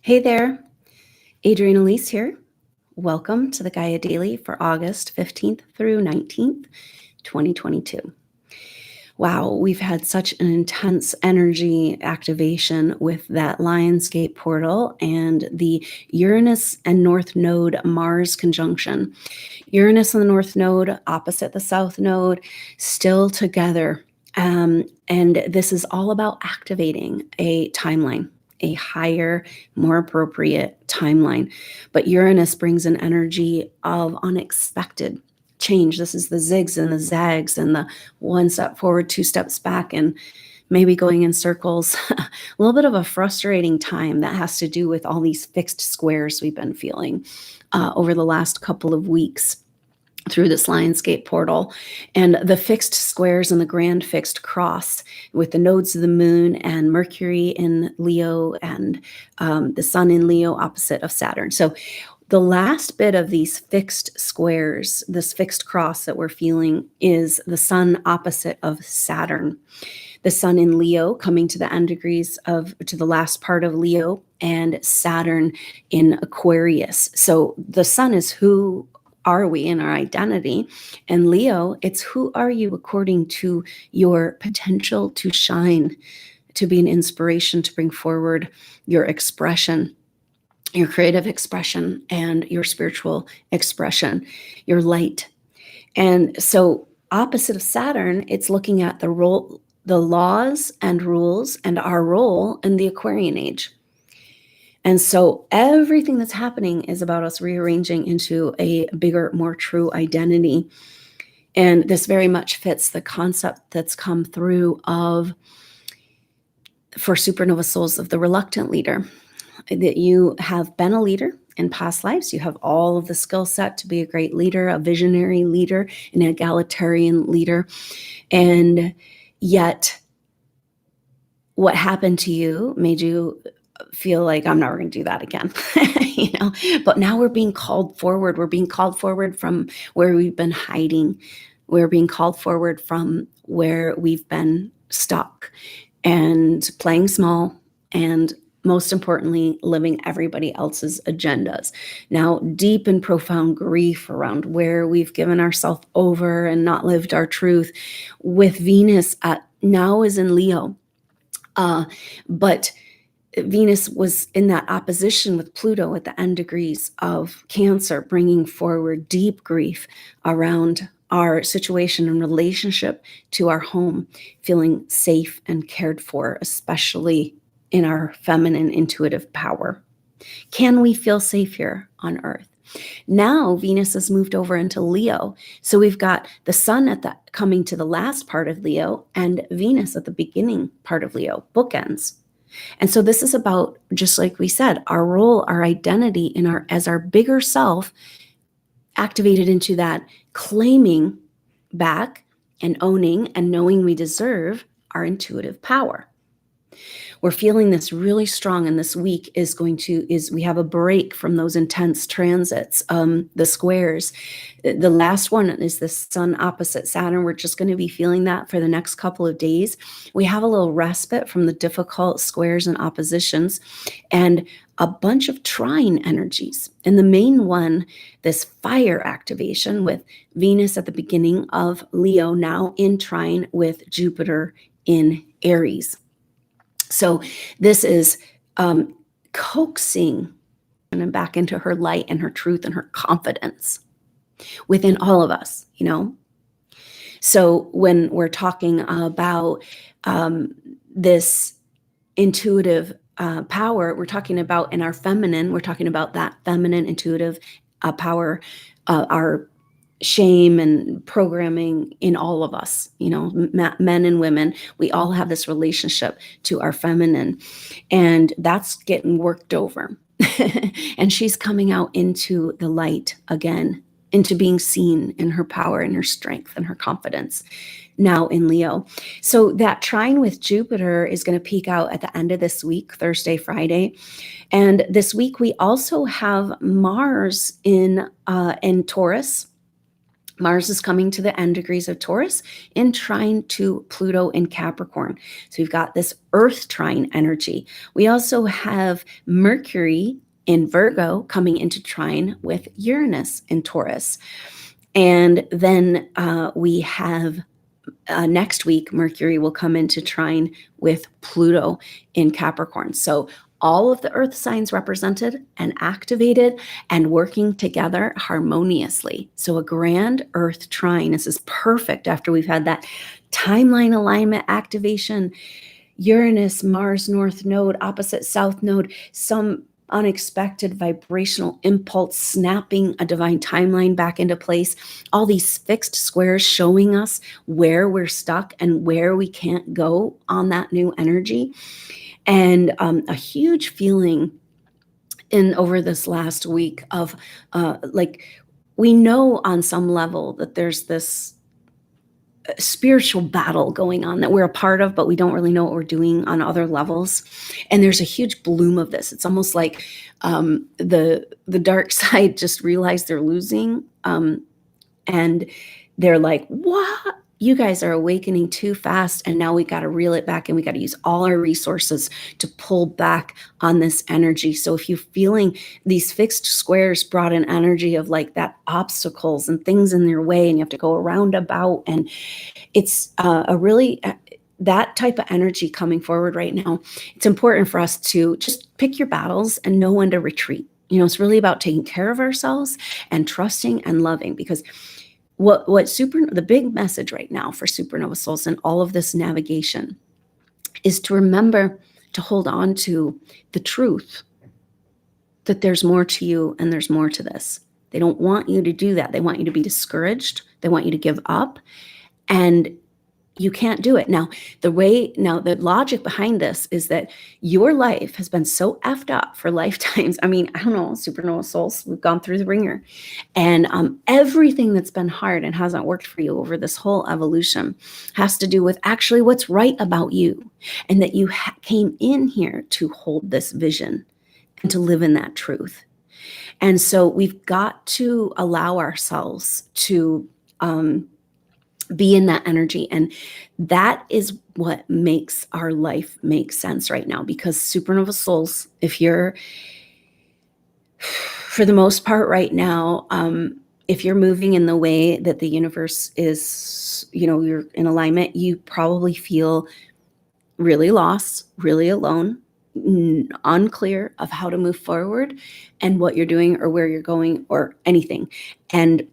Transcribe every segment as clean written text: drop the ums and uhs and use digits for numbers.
Hey there, Adrienne Elise here. Welcome to the Gaia Daily for August 15th through 19th, 2022. Wow, we've had such an intense energy activation with that Lionsgate portal and the Uranus and North Node Mars conjunction. Uranus and the North Node opposite the South Node, still together. And this is all about activating a timeline, a higher, more appropriate timeline. But Uranus brings an energy of unexpected change. This is the zigs and the zags and the one step forward, two steps back, and maybe going in circles. A little bit of a frustrating time that has to do with all these fixed squares we've been feeling over the last couple of weeks through this Lionsgate portal, and the fixed squares and the grand fixed cross with the nodes of the moon and Mercury in Leo and the sun in Leo opposite of Saturn. So the last bit of these fixed squares, this fixed cross that we're feeling, is the sun opposite of Saturn. The sun in Leo coming to the end degrees to the last part of Leo, and Saturn in Aquarius. So the sun is who are we in our identity, and Leo, it's who are you according to your potential to shine, to be an inspiration, to bring forward your expression, your creative expression and your spiritual expression, your light. And so opposite of Saturn, it's looking at the role, the laws and rules and our role in the Aquarian age. And so everything that's happening is about us rearranging into a bigger, more true identity. And this very much fits the concept that's come through for supernova souls of the reluctant leader, that you have been a leader in past lives. You have all of the skill set to be a great leader, a visionary leader, an egalitarian leader. And yet what happened to you made you feel like, I'm never going to do that again. But now we're being called forward. We're being called forward from where we've been hiding. We're being called forward from where we've been stuck and playing small, and most importantly, living everybody else's agendas. Now, deep and profound grief around where we've given ourselves over and not lived our truth, with Venus now is in Leo. But Venus was in that opposition with Pluto at the end degrees of Cancer, bringing forward deep grief around our situation and relationship to our home, feeling safe and cared for, especially in our feminine intuitive power. Can we feel safe here on Earth? Now Venus has moved over into Leo. So we've got the sun coming to the last part of Leo and Venus at the beginning part of Leo, bookends. And so this is about, just like we said, our role, our identity as our bigger self, activated into that claiming back and owning and knowing we deserve our intuitive power. We're feeling this really strong, and this week is we have a break from those intense transits, the squares. The last one is the sun opposite Saturn. We're just going to be feeling that for the next couple of days. We have a little respite from the difficult squares and oppositions, and a bunch of trine energies. And the main one, this fire activation with Venus at the beginning of Leo, now in trine with Jupiter in Aries. So this is coaxing and back into her light and her truth and her confidence within all of us, So when we're talking about this intuitive power, we're talking about in our feminine, we're talking about that feminine intuitive power, our shame and programming in all of us, men and women. We all have this relationship to our feminine, and that's getting worked over. And she's coming out into the light again, into being seen in her power and her strength and her confidence now in Leo. So that trine with Jupiter is going to peak out at the end of this week, Thursday, Friday. And this week we also have Mars in Taurus, Mars is coming to the end degrees of Taurus in trine to Pluto in Capricorn. So we've got this Earth trine energy. We also have Mercury in Virgo coming into trine with Uranus in Taurus. And then we have next week, Mercury will come into trine with Pluto in Capricorn. So all of the earth signs represented and activated and working together harmoniously. So a grand earth trine. This is perfect after we've had that timeline alignment activation, Uranus, Mars, North Node, opposite South Node, some unexpected vibrational impulse snapping a divine timeline back into place, all these fixed squares showing us where we're stuck and where we can't go on that new energy. And a huge feeling in over this last week of like, we know on some level that there's this spiritual battle going on that we're a part of, but we don't really know what we're doing on other levels. And there's a huge bloom of this. It's almost like the dark side just realized they're losing, and they're like, what? You guys are awakening too fast, and now we got to reel it back, and we got to use all our resources to pull back on this energy. So if you're feeling these fixed squares brought an energy of like that obstacles and things in their way, and you have to go around about, and it's a really that type of energy coming forward right now. It's important for us to just pick your battles and know when to retreat. It's really about taking care of ourselves and trusting and loving, because the big message right now for supernova souls and all of this navigation is to remember to hold on to the truth that there's more to you and there's more to this. They don't want you to do that. They want you to be discouraged. They want you to give up, and you can't do it. Now, the logic behind this is that your life has been so effed up for lifetimes. I mean, I don't know, supernova souls, we've gone through the ringer. And everything that's been hard and hasn't worked for you over this whole evolution has to do with actually what's right about you, and that you came in here to hold this vision and to live in that truth. And so we've got to allow ourselves to be in that energy. And that is what makes our life make sense right now, because supernova souls, if you're, for the most part right now, if you're moving in the way that the universe is, you're in alignment, you probably feel really lost, really alone, unclear of how to move forward and what you're doing or where you're going or anything. And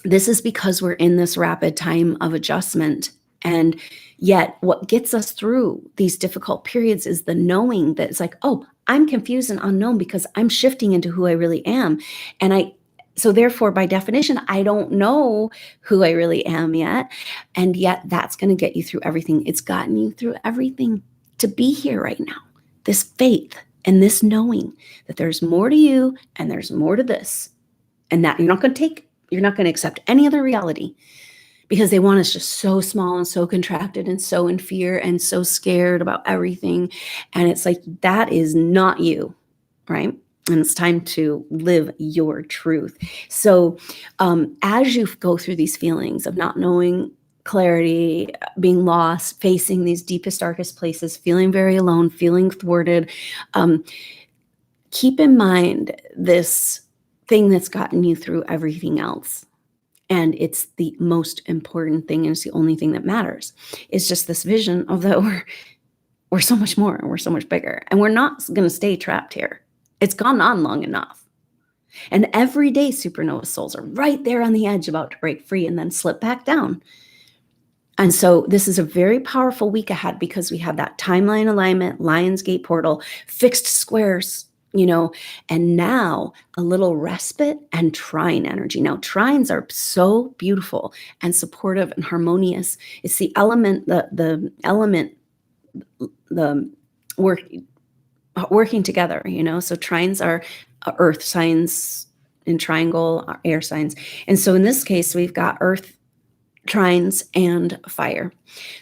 this is because we're in this rapid time of adjustment. And yet what gets us through these difficult periods is the knowing that it's like, oh, I'm confused and unknown because I'm shifting into who I really am. And so therefore, by definition, I don't know who I really am yet. And yet that's going to get you through everything. It's gotten you through everything to be here right now. This faith and this knowing that there's more to you and there's more to this. And that you're not going to accept any other reality, because they want us just so small and so contracted and so in fear and so scared about everything. And it's like, that is not you, right? And it's time to live your truth. So as you go through these feelings of not knowing clarity, being lost, facing these deepest, darkest places, feeling very alone, feeling thwarted, keep in mind this thing that's gotten you through everything else. And it's the most important thing, and it's the only thing that matters. It's just this vision of that we're so much more, and we're so much bigger, and we're not going to stay trapped here. It's gone on long enough. And every day supernova souls are right there on the edge, about to break free and then slip back down. And so this is a very powerful week ahead, because we have that timeline alignment, Lion's Gate portal, fixed squares, and now a little respite and trine energy. Now, trines are so beautiful and supportive and harmonious. It's the element, the working together, So trines are earth signs, and triangle are air signs. And so in this case, we've got earth trines and fire.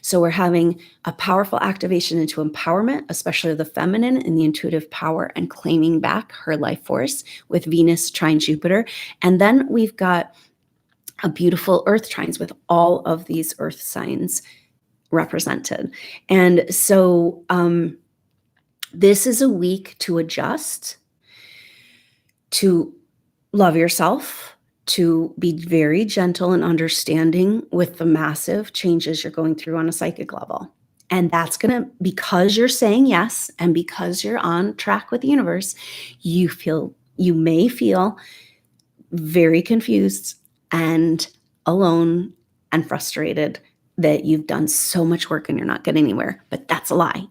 So we're having a powerful activation into empowerment, especially the feminine and the intuitive power, and claiming back her life force with Venus trine Jupiter. And then we've got a beautiful earth trines with all of these earth signs represented. And so this is a week to adjust, to love yourself, to be very gentle and understanding with the massive changes you're going through on a psychic level. And that's going to, because you're saying yes, and because you're on track with the universe, you may feel very confused and alone and frustrated that you've done so much work and you're not getting anywhere. But that's a lie,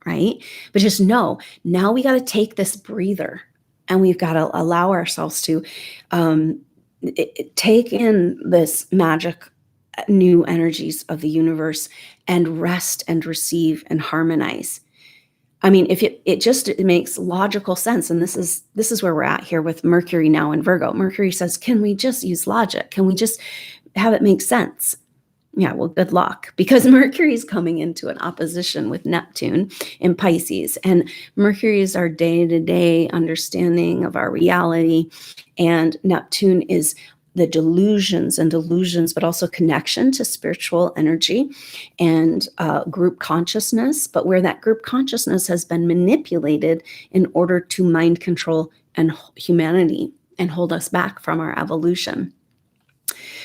right? But just know, now we got to take this breather and we've got to allow ourselves to take in this magic new energies of the universe and rest and receive and harmonize. I mean, if it makes logical sense, and this is where we're at here with Mercury now in Virgo. Mercury says, can we just use logic? Can we just have it make sense? Yeah, well, good luck, because Mercury is coming into an opposition with Neptune in Pisces, and Mercury is our day-to-day understanding of our reality, and Neptune is the delusions, but also connection to spiritual energy and group consciousness, but where that group consciousness has been manipulated in order to mind control and humanity and hold us back from our evolution.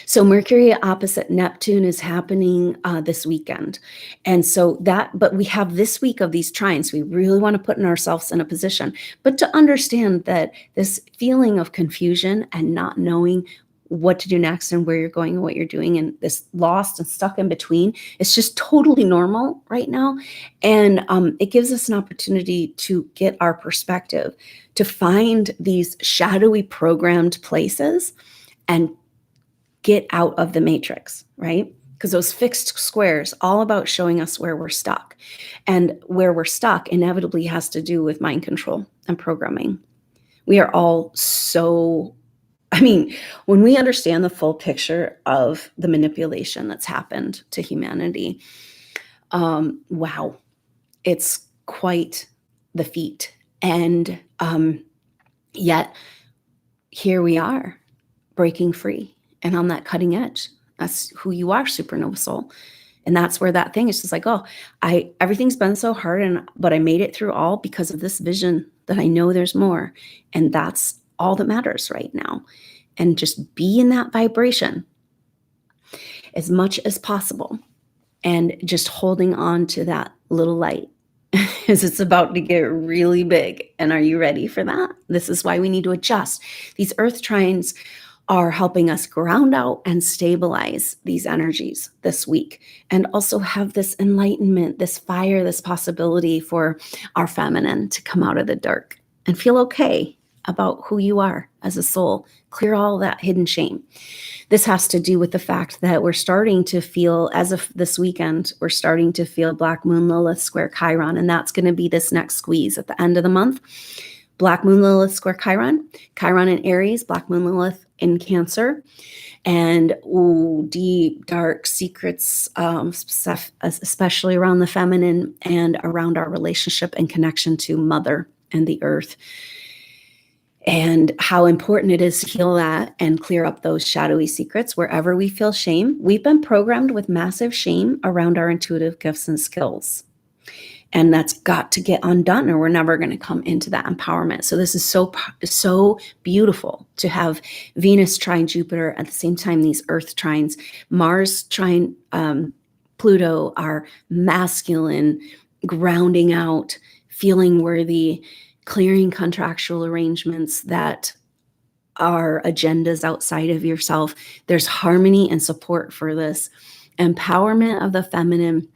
So Mercury opposite Neptune is happening this weekend. And so but we have this week of these trines. We really want to put ourselves in a position, but to understand that this feeling of confusion and not knowing what to do next and where you're going and what you're doing and this lost and stuck in between, it's just totally normal right now. And it gives us an opportunity to get our perspective, to find these shadowy programmed places and get out of the matrix, right? Because those fixed squares, all about showing us where we're stuck. And where we're stuck inevitably has to do with mind control and programming. We are all when we understand the full picture of the manipulation that's happened to humanity, wow, it's quite the feat. And yet here we are, breaking free. And on that cutting edge, that's who you are, supernova soul. And that's where that thing is just like, everything's been so hard, but I made it through all because of this vision that I know there's more. And that's all that matters right now. And just be in that vibration as much as possible. And just holding on to that little light as it's about to get really big. And are you ready for that? This is why we need to adjust. These earth trines are helping us ground out and stabilize these energies this week, and also have this enlightenment, this fire, this possibility for our feminine to come out of the dark and feel okay about who you are as a soul. Clear all that hidden shame. This has to do with the fact that we're starting to feel, as of this weekend, we're starting to feel Black Moon Lilith square Chiron, and that's going to be this next squeeze at the end of the month. Black Moon Lilith square Chiron, Chiron in Aries, Black Moon Lilith in Cancer, and deep, dark secrets, especially around the feminine and around our relationship and connection to Mother and the earth, and how important it is to heal that and clear up those shadowy secrets wherever we feel shame. We've been programmed with massive shame around our intuitive gifts and skills. And that's got to get undone, or we're never going to come into that empowerment. So this is so beautiful to have Venus trine Jupiter at the same time, these earth trines. Mars trine Pluto are masculine, grounding out, feeling worthy, clearing contractual arrangements that are agendas outside of yourself. There's harmony and support for this empowerment of the feminine,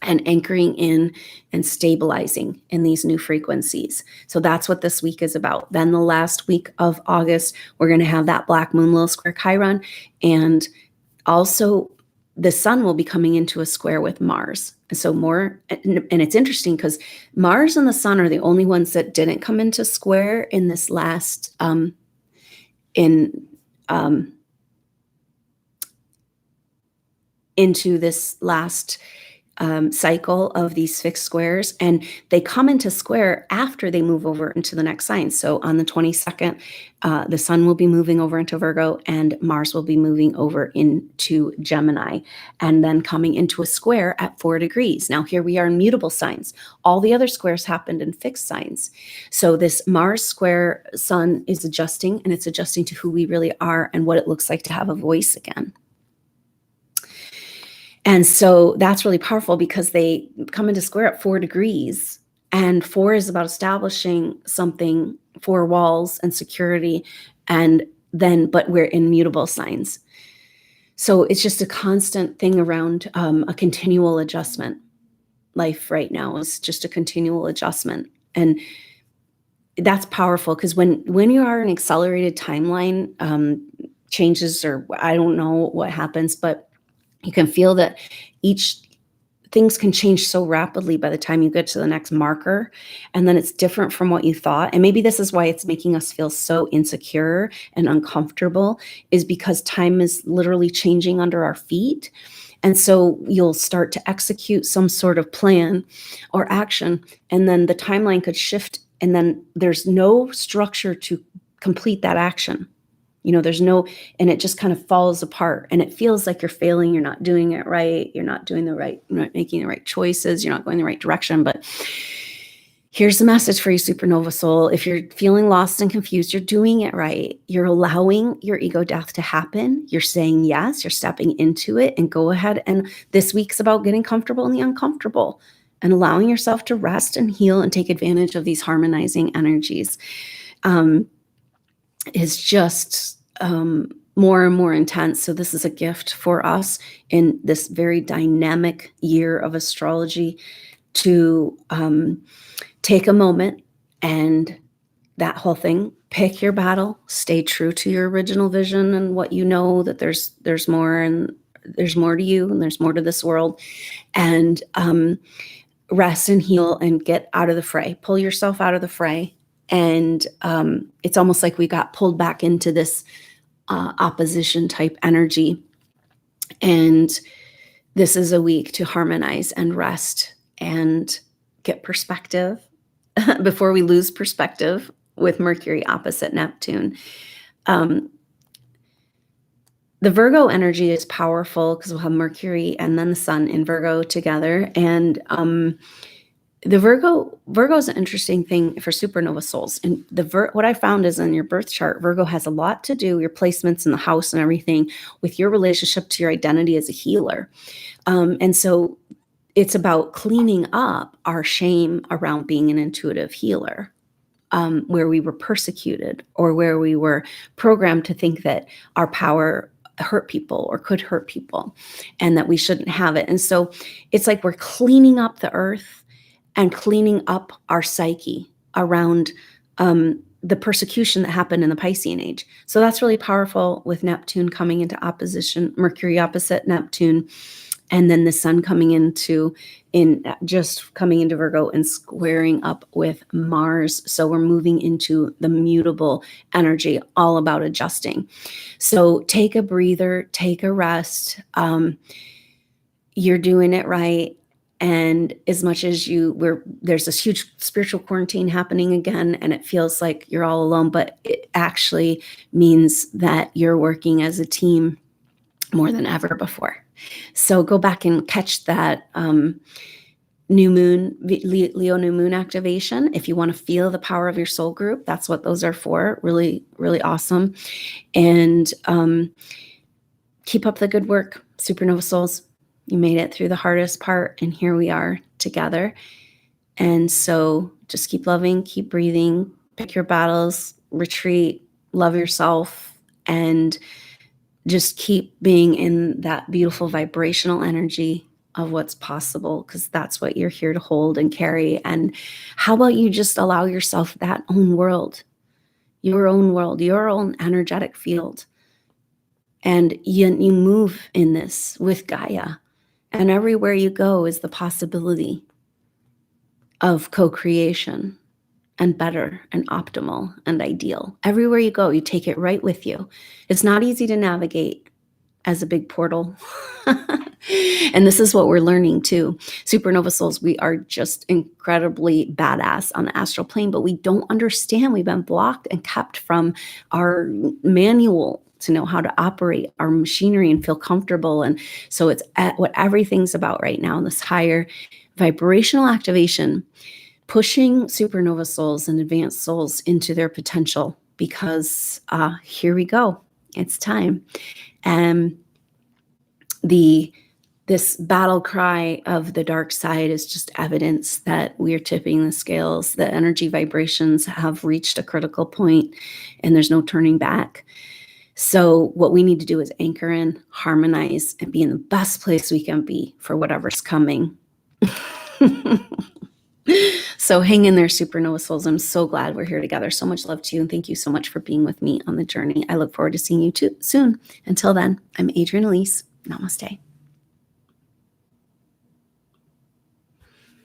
and anchoring in and stabilizing in these new frequencies. So that's what this week is about. Then the last week of August, we're going to have that Black Moon Lilith square Chiron. And also the sun will be coming into a square with Mars. And so and it's interesting because Mars and the sun are the only ones that didn't come into square in this last, into this last cycle of these fixed squares, and they come into square after they move over into the next sign. So on the 22nd, the sun will be moving over into Virgo and Mars will be moving over into Gemini, and then coming into a square at 4 degrees. Now here we are in mutable signs. All the other squares happened in fixed signs. So this Mars square sun is adjusting, and it's adjusting to who we really are and what it looks like to have a voice again. And so that's really powerful because they come into square at 4 degrees, and 4 is about establishing something, 4 walls and security, and then, but we're in mutable signs. So it's just a constant thing around a continual adjustment. Life right now is just a continual adjustment. And that's powerful because when you are in accelerated timeline, changes, or I don't know what happens, but you can feel that things can change so rapidly by the time you get to the next marker, and then it's different from what you thought. And maybe this is why it's making us feel so insecure and uncomfortable, is because time is literally changing under our feet. And so you'll start to execute some sort of plan or action, and then the timeline could shift, and then there's no structure to complete that action. There's no, and it just kind of falls apart, and it feels like you're failing. You're not doing it right. You're not making the right choices. You're not going the right direction. But here's the message for you, supernova soul. If you're feeling lost and confused, you're doing it right. You're allowing your ego death to happen. You're saying yes, you're stepping into it, and go ahead. And this week's about getting comfortable in the uncomfortable and allowing yourself to rest and heal and take advantage of these harmonizing energies. Is just more and more intense. So this is a gift for us in this very dynamic year of astrology to take a moment, and that whole thing, pick your battle, stay true to your original vision and what you know, that there's more, and there's more to you, and there's more to this world, and rest and heal and get out of the fray. Pull yourself out of the fray. And it's almost like we got pulled back into this opposition type energy. And this is a week to harmonize and rest and get perspective before we lose perspective with Mercury opposite Neptune. The Virgo energy is powerful because we'll have Mercury and then the sun in Virgo together. And the Virgo is an interesting thing for supernova souls. And what I found is in your birth chart, Virgo has a lot to do, your placements in the house and everything, with your relationship to your identity as a healer. And so it's about cleaning up our shame around being an intuitive healer, where we were persecuted or where we were programmed to think that our power hurt people or could hurt people and that we shouldn't have it. And so it's like we're cleaning up the earth and cleaning up our psyche around the persecution that happened in the Piscean age. So that's really powerful with Neptune coming into opposition, Mercury opposite Neptune, and then the sun coming into Virgo and squaring up with Mars. So we're moving into the mutable energy, all about adjusting. So take a breather, take a rest. You're doing it right. And as much as there's this huge spiritual quarantine happening again, and it feels like you're all alone, but it actually means that you're working as a team more than ever before. So go back and catch that new moon, Leo new moon activation. If you want to feel the power of your soul group, that's what those are for. Really, really awesome. And keep up the good work, supernova souls. You made it through the hardest part, and here we are together. And so just keep loving, keep breathing, pick your battles, retreat, love yourself, and just keep being in that beautiful vibrational energy of what's possible, because that's what you're here to hold and carry. And how about you just allow yourself that own world, your own energetic field. And you move in this with Gaia. And everywhere you go is the possibility of co-creation and better and optimal and ideal. Everywhere you go, you take it right with you. It's not easy to navigate, as a big portal. And this is what we're learning too. Supernova souls, we are just incredibly badass on the astral plane, but we don't understand. We've been blocked and kept from our manual to know how to operate our machinery and feel comfortable. And so it's at what everything's about right now, this higher vibrational activation, pushing supernova souls and advanced souls into their potential, because here we go. It's time. And this battle cry of the dark side is just evidence that we are tipping the scales. The energy vibrations have reached a critical point and there's no turning back. So what we need to do is anchor in, harmonize, and be in the best place we can be for whatever's coming. So hang in there, supernova souls. I'm so glad we're here together. So much love to you. And thank you so much for being with me on the journey. I look forward to seeing you soon. Until then, I'm Adrienne Elise. Namaste.